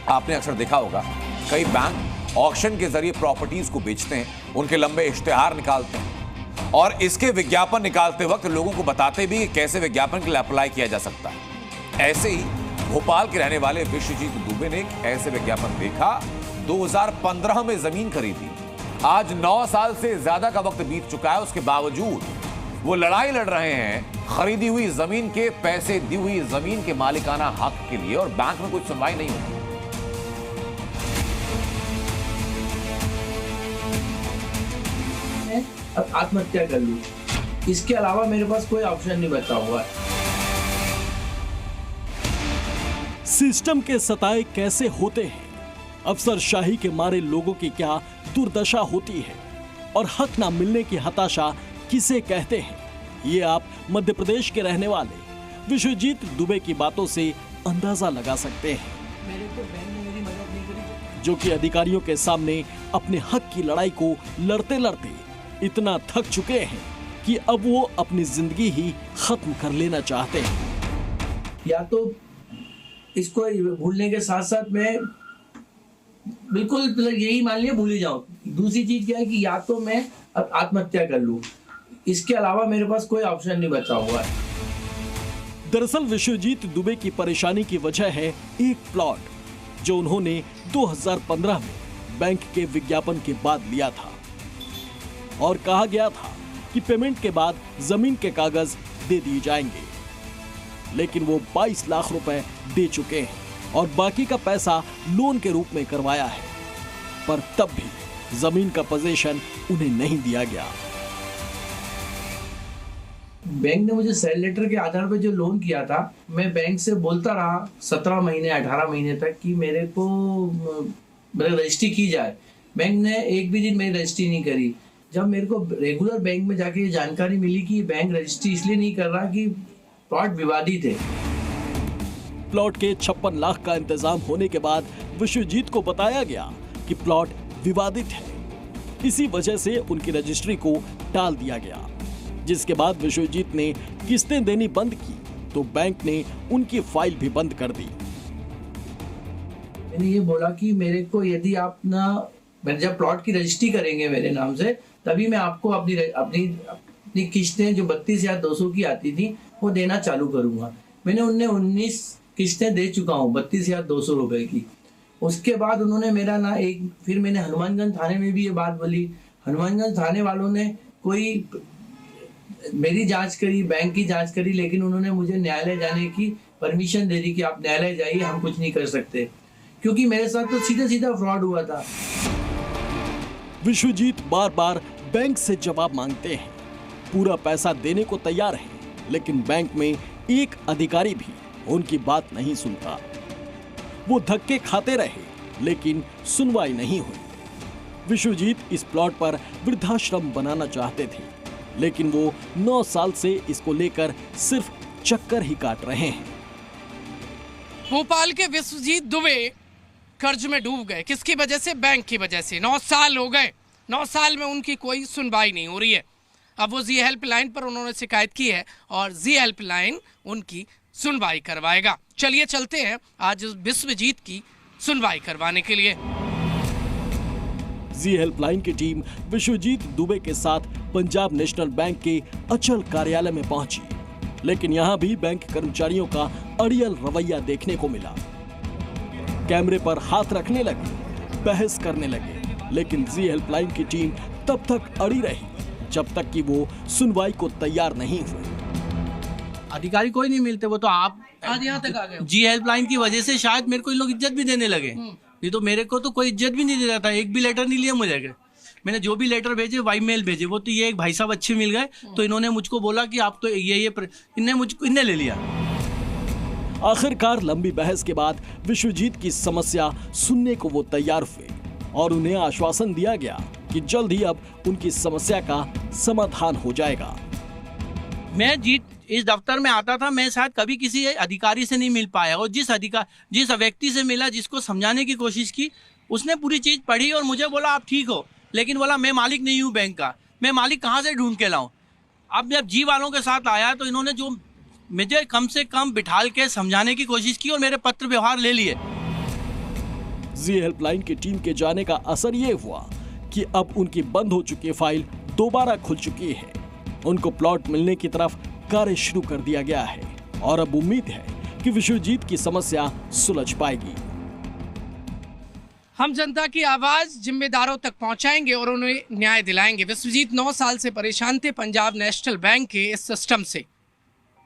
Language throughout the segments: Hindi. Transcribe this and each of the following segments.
आपने अक्सर देखा होगा कई बैंक ऑक्शन के जरिए प्रॉपर्टीज को बेचते हैं, उनके लंबे इश्तेहार निकालते हैं और इसके विज्ञापन निकालते वक्त लोगों को बताते भी कि कैसे विज्ञापन के लिए अप्लाई किया जा सकता है। ऐसे ही भोपाल के रहने वाले विश्वजीत दुबे ने एक ऐसे विज्ञापन देखा। 2015 में जमीन खरीदी। आज 9 साल से ज्यादा का वक्त बीत चुका है, उसके बावजूद वो लड़ाई लड़ रहे हैं खरीदी हुई जमीन के, पैसे दी हुई जमीन के मालिकाना हक के लिए, और बैंक में कोई सुनवाई नहीं होती। अब आत्महत्या कर लूं, इसके अलावा मेरे पास कोई ऑप्शन नहीं बचा हुआ है। सिस्टम के सताए कैसे होते हैं, अफसरशाही के मारे लोगों की क्या दुर्दशा होती है और हक ना मिलने की हताशा किसे कहते हैं, ये आप मध्य प्रदेश के रहने वाले विश्वजीत दुबे की बातों से अंदाजा लगा सकते हैं। मेरे को बैंक ने मेरी मदद नहीं करी, जो कि अधिकारियों के सामने अपने हक की लड़ाई को लड़ते लड़ते इतना थक चुके हैं कि अब वो अपनी जिंदगी ही खत्म कर लेना चाहते हैं। या तो इसको भूलने के साथ साथ मैं बिल्कुल यही मान लिया भूल ही जाऊं। दूसरी चीज क्या है कि या तो मैं अब आत्महत्या कर लूं, इसके अलावा मेरे पास कोई ऑप्शन नहीं बचा हुआ है। दरअसल विश्वजीत दुबे की परेशानी की वजह है एक प्लॉट जो उन्होंने 2015 में बैंक के विज्ञापन के बाद लिया था और कहा गया था कि पेमेंट के बाद जमीन के कागज दे दिए जाएंगे, लेकिन वो 22 लाख रुपए दे चुके हैं और बाकी का पैसा लोन के रूप में करवाया है, पर तब भी जमीन का पोजीशन उन्हें नहीं दिया गया। बैंक ने मुझे सेल लेटर के आधार पर जो लोन किया था, मैं बैंक से बोलता रहा 17 महीने 18 महीने तक कि मेरे को रजिस्ट्री की जाए। बैंक ने एक भी दिन मेरी रजिस्ट्री नहीं करी। जब मेरे को रेगुलर बैंक में जाके ये जानकारी मिली कि बैंक रजिस्ट्री इसलिए नहीं कर रहा कि प्लॉट विवादित है। प्लॉट के 56 लाख का इंतजाम होने के बाद विश्वजीत को बताया गया कि प्लॉट विवादित है, इसी वजह से उनकी रजिस्ट्री को टाल दिया गया, जिसके बाद विश्वजीत ने किस्तें देनी बंद की तो बैंक ने उनकी फाइल भी बंद कर दी। मैंने ये बोला कि मेरे को यदि आप मैंने जब प्लॉट की रजिस्ट्री करेंगे मेरे नाम से, तभी मैं आपको अपनी किस्तें जो 32,200 की आती थी वो देना चालू करूंगा। मैंने उन्हें 19 किस्तें दे चुका हूँ 32,200 रुपए की। उसके बाद उन्होंने मेरा फिर मैंने हनुमानगंज थाने में भी ये बात बोली। हनुमानगंज थाने वालों ने मेरी जांच करी, बैंक की जांच करी, लेकिन उन्होंने मुझे न्यायालय जाने की परमिशन दे दी कि आप न्यायालय जाइए, हम कुछ नहीं कर सकते, क्योंकि मेरे साथ तो सीधा सीधा फ्रॉड हुआ था। विश्वजीत बार बार बैंक से जवाब मांगते हैं, पूरा पैसा देने को तैयार हैं, लेकिन बैंक में एक अधिकारी भी उनकी बात नहीं सुनता। वो धक्के खाते रहे, लेकिन सुनवाई नहीं हुई। विश्वजीत इस प्लॉट पर वृद्धाश्रम बनाना चाहते थे, लेकिन वो 9 साल से इसको लेकर सिर्फ चक्कर ही काट रहे हैं। भोपाल के विश्वजीत दुबे कर्ज में डूब गए। किसकी वजह से? बैंक की वजह से। 9 साल हो गए, 9 साल में उनकी कोई सुनवाई नहीं हो रही है। अब वो जी हेल्पलाइन पर उन्होंने शिकायत की है और जी हेल्पलाइन उनकी सुनवाई करवाएगा। चलिए चलते हैं आज विश्वजीत की सुनवाई करवाने के लिए। जी हेल्पलाइन की टीम विश्वजीत दुबे के साथ पंजाब नेशनल बैंक के अचल कार्यालय में पहुंची, लेकिन यहां भी बैंक कर्मचारियों का अड़ियल रवैया देखने को मिला। कैमरे पर हाथ रखने लगे, बहस करने लगे, लेकिन जी हेल्पलाइन की टीम तब तक अड़ी रही जब तक कि वो सुनवाई को तैयार नहीं हुए। अधिकारी कोई नहीं मिलते, वो तो आप आज यहाँ तक आ गए। जी हेल्पलाइन की वजह से शायद मेरे को इन लोग इज्जत भी देने लगे, नहीं तो मेरे को तो कोई इज्जत भी नहीं दे रहा था। एक भी लेटर नहीं लिया मुझे। मैंने जो भी लेटर भेजे वाई मेल भेजे, वो तो ये एक भाई साहब अच्छे मिल गए, तो इन्होंने मुझको बोला कि आप तो इनने ले लिया। आखिरकार लंबी बहस के बाद विश्वजीत की समस्या सुनने को वो तैयार हुए और उन्हें आश्वासन दिया गया कि जल्द ही अब उनकी समस्या का समाधान हो जाएगा। मैं इस दफ्तर में आता था, मैं शायद कभी किसी अधिकारी से नहीं मिल पाया, और जिस व्यक्ति से मिला, जिसको समझाने की कोशिश की, उसने पूरी चीज पढ़ी और मुझे बोला आप ठीक हो, लेकिन बोला मैं मालिक नहीं हूँ बैंक का, मैं मालिक कहाँ से ढूंढ के लाऊं। अब जब जी वालों के साथ आया तो इन्होंने जो मुझे कम से कम बिठाल के समझाने की कोशिश की और मेरे पत्र व्यवहार ले लिए। जी हेल्पलाइन की टीम के जाने का असर ये हुआ कि अब उनकी बंद हो चुकी फाइल दोबारा खुल चुकी है। उनको प्लॉट मिलने की तरफ कार्य शुरू कर दिया गया है और अब उम्मीद है कि विश्वजीत की समस्या सुलझ पाएगी। हम जनता की आवाज जिम्मेदारों तक पहुंचाएंगे और उन्हें न्याय दिलाएंगे। विश्वजीत 9 साल से परेशान थे पंजाब नेशनल बैंक के इस सिस्टम से।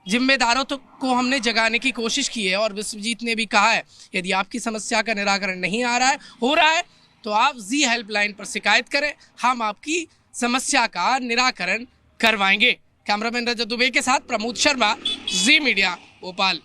जिम्मेदारों को हमने जगाने की कोशिश की है और विश्वजीत ने भी कहा है यदि आपकी समस्या का निराकरण नहीं हो रहा है तो आप जी हेल्पलाइन पर शिकायत करें, हम आपकी समस्या का निराकरण करवाएंगे। कैमरामैन रजत दुबे के साथ प्रमोद शर्मा, जी मीडिया, भोपाल।